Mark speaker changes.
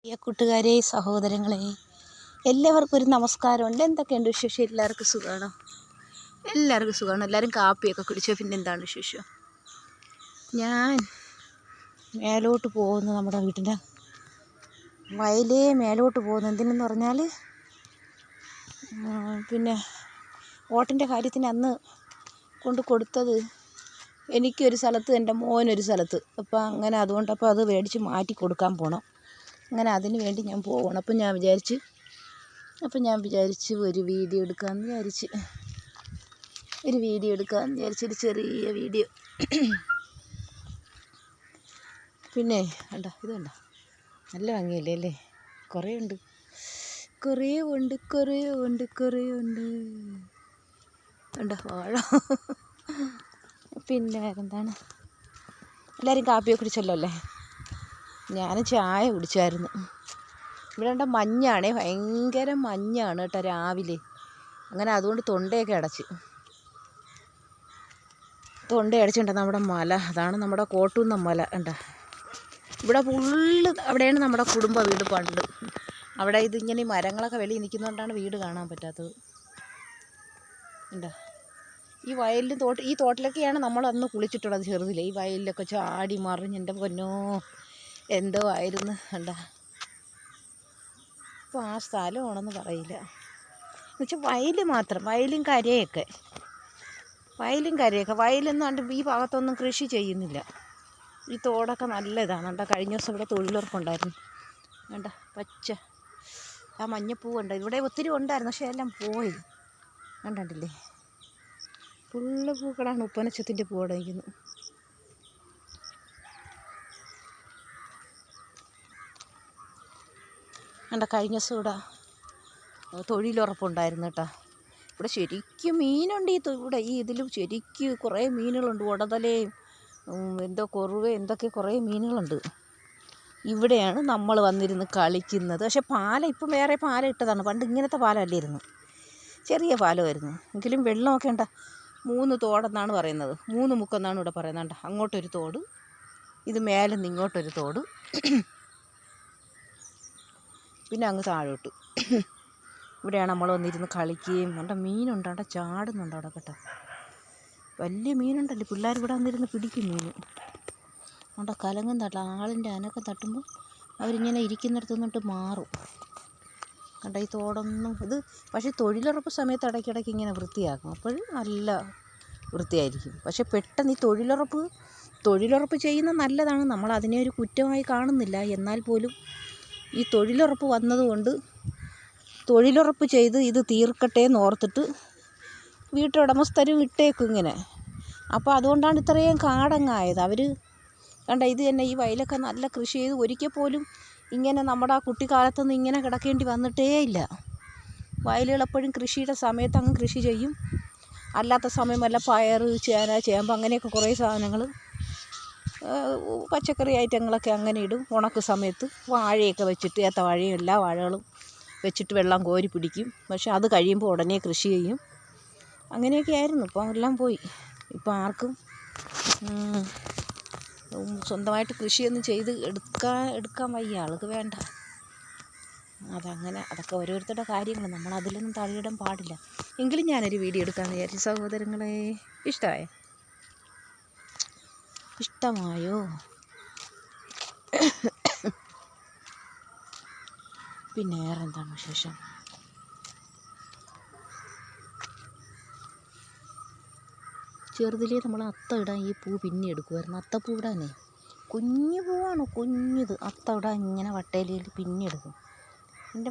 Speaker 1: പ്രിയ കൂട്ടുകാരെ, സഹോദരങ്ങളെ, എല്ലാവർക്കും ഒരു നമസ്കാരമുണ്ട്. എന്തൊക്കെയുണ്ട് വിശേഷം? എല്ലാവർക്കും സുഖമാണോ? എല്ലാവർക്കും സുഖമാണ്. എല്ലാവരും കാപ്പിയൊക്കെ കുടിച്ചോ? പിന്നെ എന്താണ് വിശേഷം? ഞാൻ മേലോട്ട് പോകുന്നു, നമ്മുടെ വീട്ടിൻ്റെ വയലേ മേലോട്ട് പോകുന്നു. എന്തിനെന്ന് പറഞ്ഞാൽ പിന്നെ ഓട്ടിൻ്റെ കാര്യത്തിന് അന്ന് കൊണ്ട് കൊടുത്തത് എനിക്കൊരു സ്ഥലത്ത്, എൻ്റെ മോനൊരു സ്ഥലത്ത്. അപ്പോൾ അങ്ങനെ അതുകൊണ്ട് അത് മേടിച്ച് മാറ്റി കൊടുക്കാൻ പോകണം. അങ്ങനെ അതിന് വേണ്ടി ഞാൻ പോകണം. അപ്പം ഞാൻ വിചാരിച്ച് ഒരു വീഡിയോ എടുക്കാമെന്ന് വിചാരിച്ച് ഒരു ചെറിയ വീഡിയോ. പിന്നെ കണ്ടോ, ഇത് കണ്ടോ, നല്ല ഭംഗിയല്ലേ അല്ലേ? കുറേ ഉണ്ട്. കണ്ടോ വാഴ. പിന്നെ വേറെന്താണ്? എല്ലാവരും കാപ്പിയൊക്കെ കുടിച്ചല്ലോ അല്ലേ? ഞാൻ ചായ കുടിച്ചായിരുന്നു. ഇവിടെ ഉണ്ട് മഞ്ഞാണേ, ഭയങ്കര മഞ്ഞാണ് കേട്ടോ രാവിലെ. അങ്ങനെ അതുകൊണ്ട് തൊണ്ടയൊക്കെ അടച്ചിട്ടുണ്ട്. നമ്മുടെ മല, അതാണ് നമ്മുടെ കോട്ടുന്ന മല. കണ്ടോ, ഇവിടെ ഫുള്ള് അവിടെയാണ് നമ്മുടെ കുടുംബ വീട് പണ്ട്. അവിടെ ഇതിങ്ങനെ മരങ്ങളൊക്കെ വെളിയിൽ നിൽക്കുന്നതുകൊണ്ടാണ് വീട് കാണാൻ പറ്റാത്തത്. കണ്ടോ, ഈ വയലിലും ഈ തോട്ടിലൊക്കെയാണ് നമ്മൾ അന്ന് കുളിച്ചിട്ടുള്ളത് ചെറുതിലെ. ഈ വയലിലൊക്കെ ചാടി മറിഞ്ഞ്, എൻ്റെ പൊന്നോ എന്തോ ആയിരുന്നു. കണ്ടോ, ഇപ്പോൾ ആ സ്ഥലമാണെന്ന് പറയില്ല. എന്നുവെച്ചാൽ വയൽ മാത്രം, വയലും കരയൊക്കെ. വയലൊന്നും കണ്ട് ഈ ഭാഗത്തൊന്നും കൃഷി ചെയ്യുന്നില്ല. ഈ തോടൊക്കെ നല്ല ഇതാണ്. കണ്ടോ, കഴിഞ്ഞ ദിവസം ഇവിടെ തൊഴിലുറപ്പുണ്ടായിരുന്നു. കണ്ടോ, പച്ച ആ മഞ്ഞപ്പൂവുണ്ട്. ഇവിടെ ഒത്തിരി ഉണ്ടായിരുന്നു, പക്ഷേ എല്ലാം പോയി. കണ്ടില്ലേ, ഫുള്ള് പൂക്കളാണ്. ഉപ്പനച്ചത്തിൻ്റെ പൂവിടെ നിൽക്കുന്നത്. കണ്ട, കഴിഞ്ഞ ദിവസം ഇവിടെ തൊഴിലുറപ്പുണ്ടായിരുന്നു കേട്ടോ. ഇവിടെ ശരിക്കും മീനുണ്ട്. ഇവിടെ ഇതിലും ശരിക്കും കുറേ മീനുകളുണ്ട്. ഉടതലയും എന്തോ കൊറുവ എന്തൊക്കെ കുറേ മീനുകളുണ്ട്. ഇവിടെയാണ് നമ്മൾ വന്നിരുന്ന് കളിക്കുന്നത്. പക്ഷേ പാലം ഇപ്പം വേറെ പാലം ഇട്ടതാണ്. പണ്ട് ഇങ്ങനത്തെ പാലമല്ലായിരുന്നു, ചെറിയ പാലമായിരുന്നു. എങ്കിലും വെള്ളമൊക്കെ ഉണ്ട. 3 തോടെന്നാണ് പറയുന്നത്, 3 മുക്കെന്നാണ് ഇവിടെ പറയുന്നത്. അങ്ങോട്ടൊരു തോട്, ഇത് മേലെ നിന്ന് ഇങ്ങോട്ടൊരു തോട്, പിന്നെ അങ്ങ് താഴോട്ട്. ഇവിടെയാണ് നമ്മൾ വന്നിരുന്ന് കളിക്കുകയും. കണ്ട മീനുണ്ട്, അവിടെ ചാടുന്നുണ്ട് അവിടെ കേട്ടോ. വലിയ മീനുണ്ടല്ലേ. പിള്ളേർ ഇവിടെ വന്നിരുന്ന് പിടിക്കും മീൻ. അവിടെ കലങ്ങും തട്ടും, ആളിൻ്റെ അനക്കം തട്ടുമ്പോൾ അവരിങ്ങനെ ഇരിക്കുന്നിടത്ത് നിന്നിട്ട് മാറും. കണ്ട, ഈ തോടൊന്നും ഇത് പക്ഷേ തൊഴിലുറപ്പ് സമയത്ത് ഇടയ്ക്കിടയ്ക്ക് ഇങ്ങനെ വൃത്തിയാക്കും. അപ്പോൾ നല്ല വൃത്തിയായിരിക്കും. പക്ഷേ പെട്ടെന്ന് ഈ തൊഴിലുറപ്പ് ചെയ്യുന്നത് നല്ലതാണ്. നമ്മൾ അതിനെ ഒരു കുറ്റമായി കാണുന്നില്ല. എന്നാൽ പോലും ഈ തൊഴിലുറപ്പ് വന്നതുകൊണ്ട് തൊഴിലുറപ്പ് ചെയ്ത് ഇത് തീർക്കട്ടെ എന്ന് ഓർത്തിട്ട് വീട്ടുടമസ്ഥരും ഇട്ടേക്കും ഇങ്ങനെ. അപ്പോൾ അതുകൊണ്ടാണ് ഇത്രയും കാടങ്ങായത്. അവർ കണ്ട, ഇത് തന്നെ ഈ വയലൊക്കെ നല്ല കൃഷി ചെയ്ത് ഒരിക്കൽ പോലും ഇങ്ങനെ നമ്മുടെ ആ കുട്ടിക്കാലത്തൊന്നും ഇങ്ങനെ കിടക്കേണ്ടി വന്നിട്ടേ ഇല്ല. വയലുകൾ എപ്പോഴും കൃഷിയുടെ സമയത്ത് അങ്ങ് കൃഷി ചെയ്യും. അല്ലാത്ത സമയം വല്ല പയർ, ചേന, ചേമ്പ് അങ്ങനെയൊക്കെ കുറേ സാധനങ്ങൾ, പച്ചക്കറി ഐറ്റങ്ങളൊക്കെ അങ്ങനെ ഇടും. ഉണക്ക് സമയത്ത് വാഴയൊക്കെ വെച്ചിട്ട്, ഏത്തവാഴയും എല്ലാ വാഴകളും വെച്ചിട്ട് വെള്ളം കോരി പിടിക്കും. പക്ഷെ അത് കഴിയുമ്പോൾ ഉടനെ കൃഷി ചെയ്യും. അങ്ങനെയൊക്കെ ആയിരുന്നു. ഇപ്പം എല്ലാം പോയി. ഇപ്പം ആർക്കും സ്വന്തമായിട്ട് കൃഷിയൊന്നും ചെയ്ത് എടുക്കാൻ വയ്യ, ആൾക്ക് വേണ്ട. അതൊക്കെ ഓരോരുത്തരുടെ കാര്യങ്ങൾ, നമ്മൾ അതിലൊന്നും തള്ളിയിടാൻ പാടില്ല. എങ്കിലും ഞാനൊരു വീഡിയോ എടുക്കാമെന്ന് വിചാരിച്ചു. സഹോദരങ്ങളെ, ഇഷ്ടമായോ? പിന്നെ വേറെ എന്താണ് വിശേഷം? ചെറുതിലേ നമ്മൾ അത്ത ഇടാൻ ഈ പൂ പിന്നെ എടുക്കുമായിരുന്നു. അത്തപ്പൂ ഇടാനേ, കുഞ്ഞു പൂവാണ്, കുഞ്ഞിത്. അത്ത ഇടാൻ ഇങ്ങനെ വട്ടയിലയിൽ പിന്നെ എടുക്കും. എൻ്റെ